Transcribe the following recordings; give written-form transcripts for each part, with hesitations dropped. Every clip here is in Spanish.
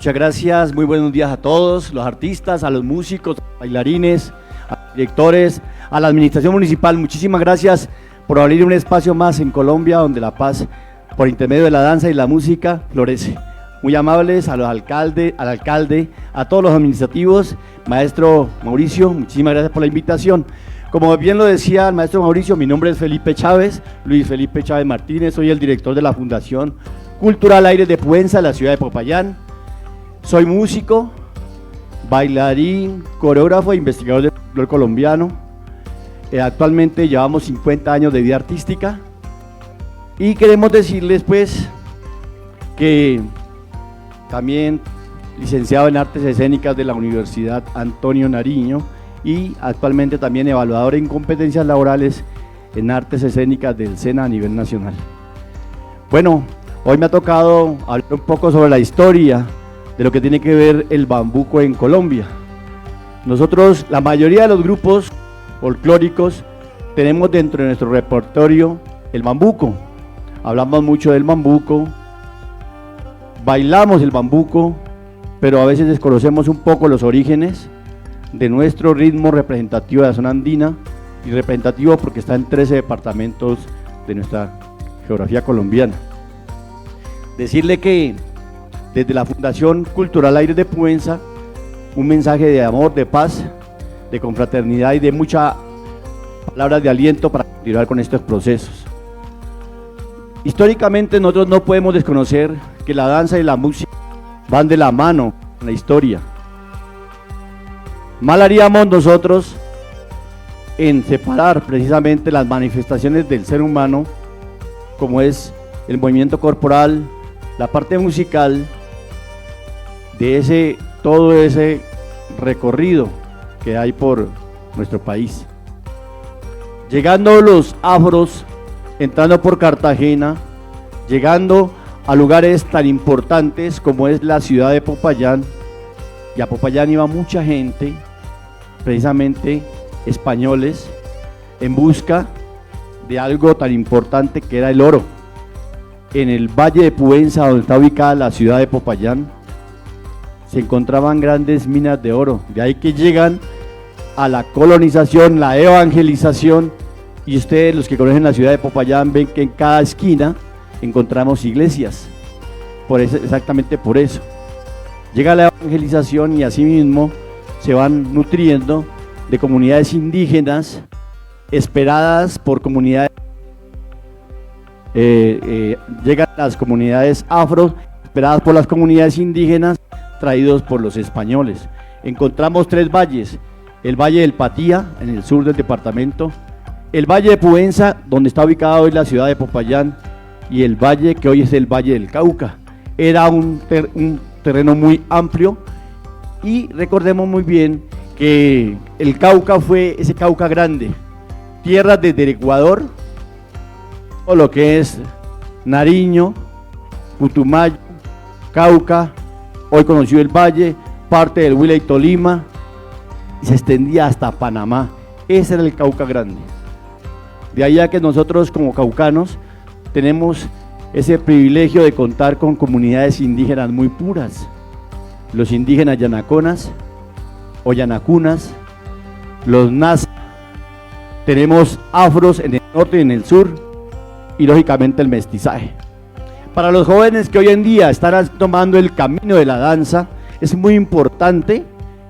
Muchas gracias, muy buenos días a todos, los artistas, a los músicos, bailarines, a los directores, a la administración municipal. Muchísimas gracias por abrir un espacio más en Colombia donde la paz, por intermedio de la danza y la música, florece. Muy amables a los alcaldes, al alcalde, a todos los administrativos. Maestro Mauricio, muchísimas gracias por la invitación. Como bien lo decía el maestro Mauricio, mi nombre es Felipe Chávez, Luis Felipe Chávez Martínez, soy el director de la Fundación Cultural Aires de Puenza, la ciudad de Popayán. Soy músico, bailarín, coreógrafo e investigador del folclore colombiano. Actualmente llevamos 50 años de vida artística y queremos decirles pues que también licenciado en Artes Escénicas de la Universidad Antonio Nariño y actualmente también evaluador en competencias laborales en Artes Escénicas del SENA a nivel nacional. Bueno, hoy me ha tocado hablar un poco sobre la historia de lo que tiene que ver el bambuco en Colombia. Nosotros, la mayoría de los grupos folclóricos, tenemos dentro de nuestro repertorio el bambuco. Hablamos mucho del bambuco, bailamos el bambuco, pero a veces desconocemos un poco los orígenes de nuestro ritmo representativo de la zona andina, y representativo porque está en 13 departamentos de nuestra geografía colombiana. Decirle que desde la Fundación Cultural Aires de Puenza, un mensaje de amor, de paz, de confraternidad y de muchas palabras de aliento para continuar con estos procesos. Históricamente nosotros no podemos desconocer que la danza y la música van de la mano en la historia. Mal haríamos nosotros en separar precisamente las manifestaciones del ser humano, como es el movimiento corporal, la parte musical, de todo ese recorrido que hay por nuestro país. Llegando los afros, entrando por Cartagena, llegando a lugares tan importantes como es la ciudad de Popayán, y a Popayán iba mucha gente, precisamente españoles, en busca de algo tan importante que era el oro. En el Valle de Puenza, donde está ubicada la ciudad de Popayán, se encontraban grandes minas de oro. De ahí que llegan a la colonización, la evangelización, y ustedes, los que conocen la ciudad de Popayán, ven que en cada esquina encontramos iglesias. Por eso, exactamente por eso. Llega la evangelización y asimismo se van nutriendo de comunidades indígenas esperadas por comunidades. Llegan las comunidades afro, esperadas por las comunidades indígenas, traídos por los españoles. Encontramos tres valles: el Valle del Patía, en el sur del departamento, el Valle de Puenza, donde está ubicada hoy la ciudad de Popayán, y el valle que hoy es el Valle del Cauca. Era un terreno muy amplio, y recordemos muy bien que el Cauca fue ese Cauca grande, tierras desde el Ecuador, o lo que es Nariño, Putumayo, Cauca, hoy conocido el Valle, parte del Huila y Tolima, y se extendía hasta Panamá. Ese era el Cauca grande. De ahí a que nosotros como caucanos tenemos ese privilegio de contar con comunidades indígenas muy puras. Los indígenas yanaconas o yanacunas, los nasa, tenemos afros en el norte y en el sur, y lógicamente el mestizaje. Para los jóvenes que hoy en día están tomando el camino de la danza, es muy importante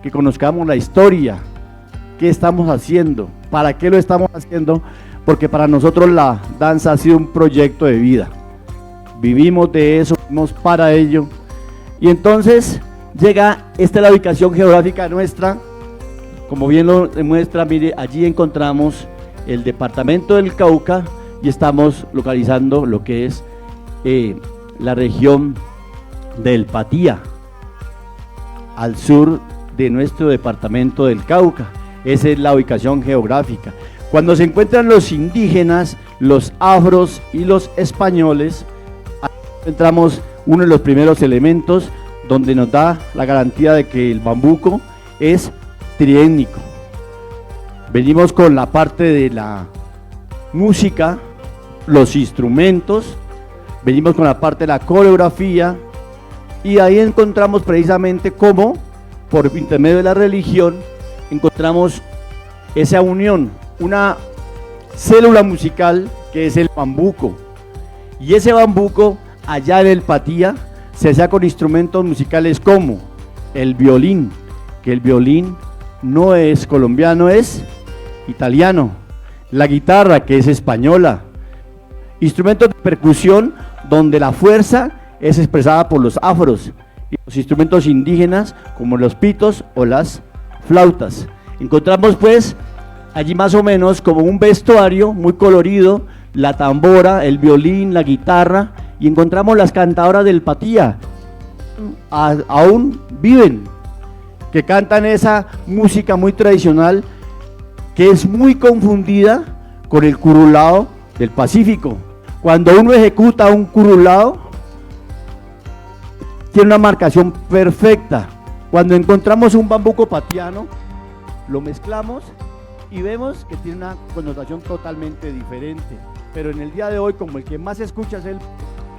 que conozcamos la historia, qué estamos haciendo, para qué lo estamos haciendo, porque para nosotros la danza ha sido un proyecto de vida. Vivimos de eso, vivimos para ello, y entonces esta es la ubicación geográfica nuestra. Como bien lo demuestra, mire, allí encontramos el departamento del Cauca y estamos localizando lo que es la región del Patía, al sur de nuestro departamento del Cauca. Esa es la ubicación geográfica. Cuando se encuentran los indígenas, los afros y los españoles, encontramos uno de los primeros elementos donde nos da la garantía de que el bambuco es triétnico. Venimos con la parte de la música, los instrumentos, venimos con la parte de la coreografía, Y ahí encontramos precisamente cómo, por intermedio de la religión, encontramos esa unión, una célula musical que es el bambuco. Y ese bambuco, allá en el Patía, se hacía con instrumentos musicales como el violín, que el violín no es colombiano, es italiano. La guitarra, que es española. Instrumentos de percusión donde la fuerza es expresada por los afros, y los instrumentos indígenas como los pitos o las flautas. Encontramos pues allí más o menos como un vestuario muy colorido, la tambora, el violín, la guitarra, y encontramos las cantadoras del Patía, aún viven, que cantan esa música muy tradicional que es muy confundida con el curulao del Pacífico. Cuando uno ejecuta un curulao, tiene una marcación perfecta. Cuando encontramos un bambuco patiano, lo mezclamos y vemos que tiene una connotación totalmente diferente. Pero en el día de hoy, como el que más escucha es el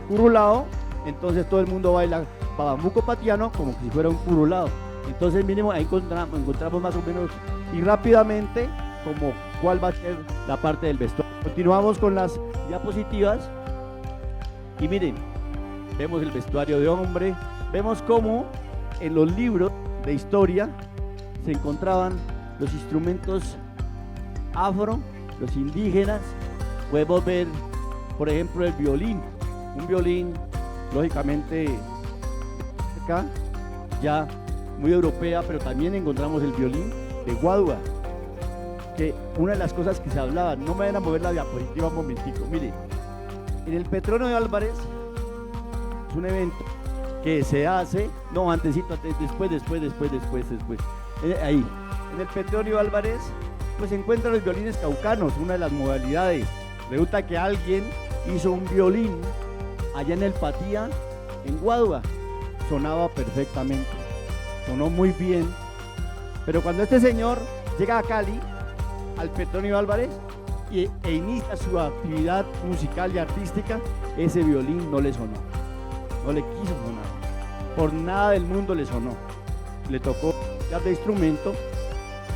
curulao, entonces todo el mundo baila bambuco patiano como si fuera un curulao. Entonces mínimo ahí encontramos más o menos y rápidamente como cuál va a ser la parte del vestuario. Continuamos con las diapositivas y miren, vemos el vestuario de hombre, vemos cómo en los libros de historia se encontraban los instrumentos afro, los indígenas. Podemos ver, por ejemplo, el violín, un violín lógicamente acá ya muy europea, pero también encontramos el violín de Guadua, que una de las cosas que se hablaba, no me vayan a mover la diapositiva un momentico, mire, en el Petronio de Álvarez es un evento que se hace, no, antesito, después, ahí, en el Petronio Álvarez, pues se encuentran los violines caucanos, una de las modalidades. Resulta que alguien hizo un violín allá en el Patía, en Guadua, sonaba perfectamente, sonó muy bien, pero cuando este señor llega a Cali, al Petronio Álvarez, e inicia su actividad musical y artística, ese violín no le sonó, no le quiso sonar, por nada del mundo le sonó, le tocó cambiar de instrumento,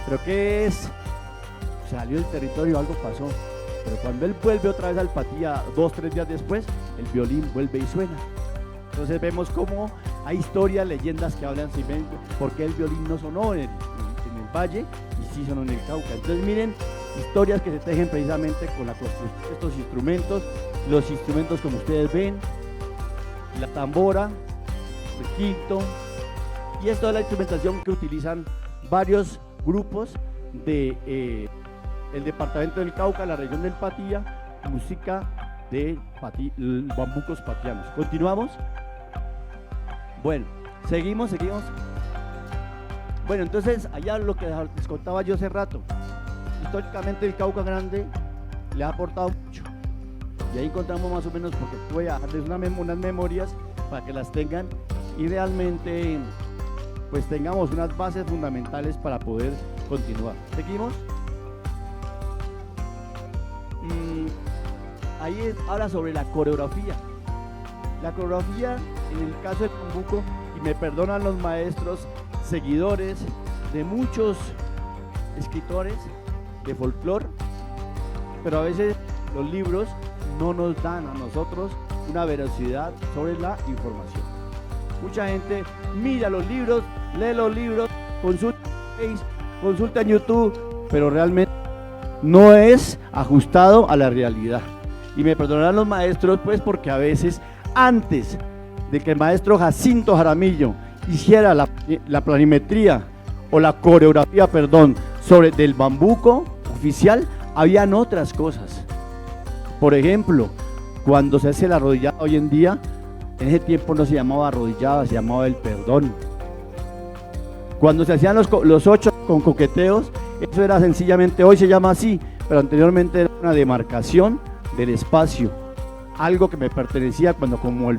pero ¿qué es? Salió del territorio, algo pasó, pero cuando él vuelve otra vez al Patía 2-3 días después, el violín vuelve y suena. Entonces vemos cómo hay historias, leyendas que hablan por qué el violín no sonó en el valle y sí sonó en el Cauca. Entonces miren, historias que se tejen precisamente con la construcción de estos instrumentos, los instrumentos como ustedes ven, la tambora, el quinto, y esto es la instrumentación que utilizan varios grupos de el departamento del Cauca, la región del Patía, música de bambucos patianos. Continuamos. Bueno, seguimos. Bueno, entonces allá lo que les contaba yo hace rato, históricamente el Cauca Grande le ha aportado mucho, y ahí encontramos más o menos, porque voy a darles unas memorias para que las tengan y realmente pues tengamos unas bases fundamentales para poder continuar. Seguimos. Ahí habla sobre la coreografía. La coreografía en el caso del bambuco, y me perdonan los maestros, seguidores de muchos escritores de folclore, pero a veces los libros no nos dan a nosotros una veracidad sobre la información. Mucha gente mira los libros, lee los libros, consulta en YouTube, pero realmente no es ajustado a la realidad. Y me perdonarán los maestros, pues, porque a veces antes de que el maestro Jacinto Jaramillo hiciera la planimetría o la coreografía, sobre del bambuco oficial, habían otras cosas. Por ejemplo, cuando se hace la arrodillada hoy en día, en ese tiempo no se llamaba arrodillada, se llamaba el perdón. Cuando se hacían los 8 con coqueteos, eso era sencillamente, hoy se llama así, pero anteriormente era una demarcación del espacio, algo que me pertenecía cuando como el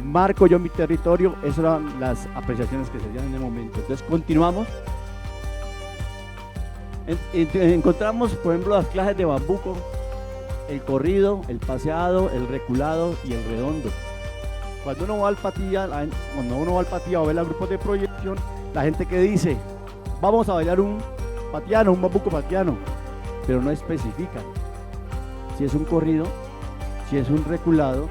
marco yo mi territorio, esas eran las apreciaciones que se hacían en el momento. Entonces continuamos. Encontramos, por ejemplo, las clases de bambuco, el corrido, el paseado, el reculado y el redondo. Cuando uno va al Patía, a ver los grupos de proyección, la gente que dice, vamos a bailar un patiano, un bambuco patiano, pero no especifican si es un corrido, si es un reculado,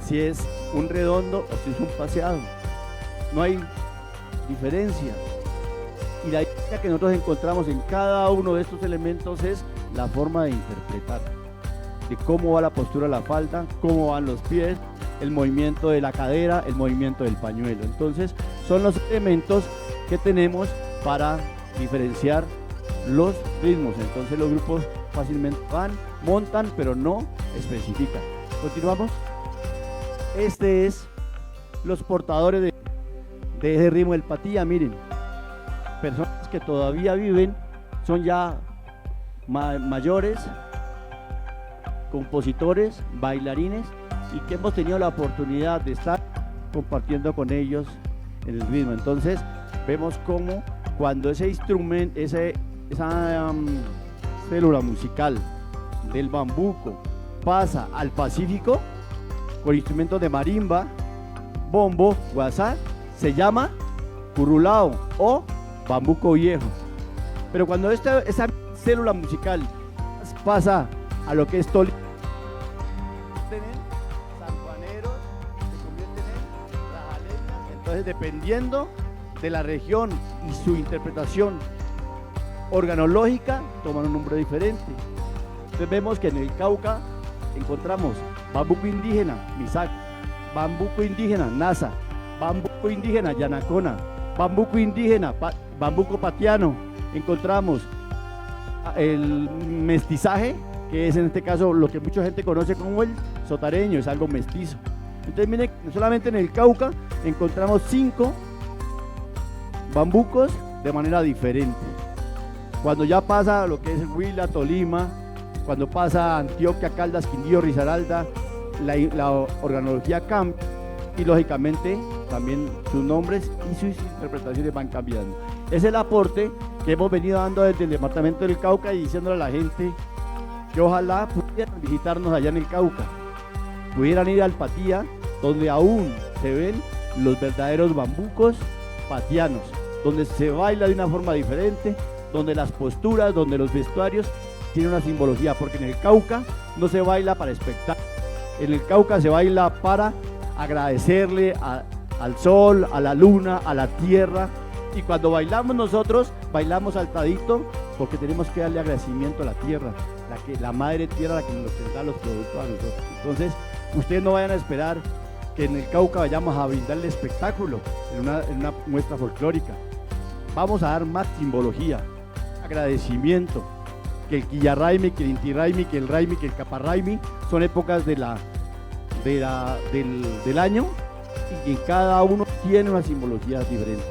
si es un redondo o si es un paseado. No hay diferencia. Y la diferencia que nosotros encontramos en cada uno de estos elementos es la forma de interpretar, de cómo va la postura de la falda, cómo van los pies, el movimiento de la cadera, el movimiento del pañuelo. Entonces son los elementos que tenemos para diferenciar los ritmos. Entonces los grupos fácilmente van, montan, pero no especifican. Continuamos. Este es los portadores de ese ritmo del Patía. Miren, personas que todavía viven, son ya mayores, compositores, bailarines, y que hemos tenido la oportunidad de estar compartiendo con ellos en el ritmo. Entonces vemos cómo cuando ese instrumento, esa célula musical del bambuco pasa al Pacífico con instrumentos de marimba, bombo, guasá, se llama currulao o bambuco viejo. Pero cuando esa célula musical pasa a lo que es Tolima, sanjuaneros, se convierten en rajaleñas. Entonces, dependiendo de la región y su interpretación organológica, toman un nombre diferente. Entonces vemos que en el Cauca encontramos bambuco indígena, Misac, bambuco indígena, Nasa, bambuco indígena, Yanacona, bambuco indígena, bambuco patiano. Encontramos el mestizaje, que es en este caso lo que mucha gente conoce como el sotareño, es algo mestizo. Entonces miren, solamente en el Cauca encontramos 5 bambucos de manera diferente. Cuando ya pasa lo que es Huila, Tolima, cuando pasa Antioquia, Caldas, Quindío, Risaralda, la organología cambia y lógicamente también sus nombres y sus interpretaciones van cambiando. Es el aporte que hemos venido dando desde el departamento del Cauca y diciéndole a la gente que ojalá pudieran visitarnos allá en el Cauca, pudieran ir al Patía, donde aún se ven los verdaderos bambucos patianos, donde se baila de una forma diferente, donde las posturas, donde los vestuarios tienen una simbología, porque en el Cauca no se baila para espectáculo, en el Cauca se baila para agradecerle al sol, a la luna, a la tierra, y cuando bailamos nosotros, bailamos saltadito, porque tenemos que darle agradecimiento a la tierra, la madre tierra, la que nos da los productos a nosotros. Entonces, ustedes no vayan a esperar que en el Cauca vayamos a brindarle espectáculo en una muestra folclórica. Vamos a dar más simbología, agradecimiento, que el quillarraimi, que el intiraimi, que el raimi, que el caparraimi son épocas del año y que cada uno tiene una simbología diferente.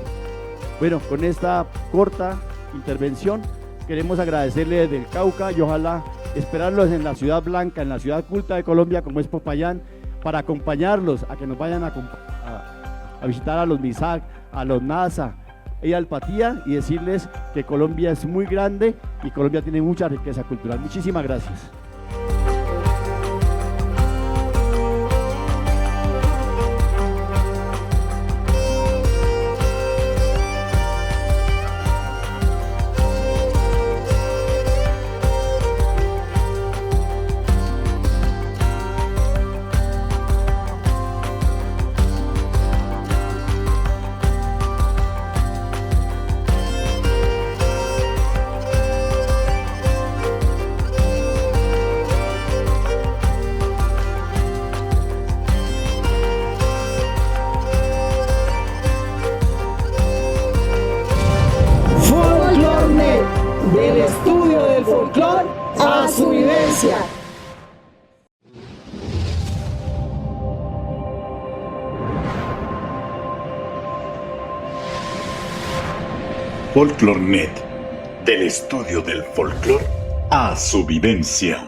Bueno, con esta corta intervención queremos agradecerle desde el Cauca y ojalá esperarlos en la ciudad blanca, en la ciudad culta de Colombia como es Popayán, para acompañarlos a que nos vayan a visitar a los Misac, a los Nasa y al Patía, y decirles que Colombia es muy grande y Colombia tiene mucha riqueza cultural. Muchísimas gracias. Del estudio del folclore a su vivencia. Folklornet, del estudio del folclore a su vivencia.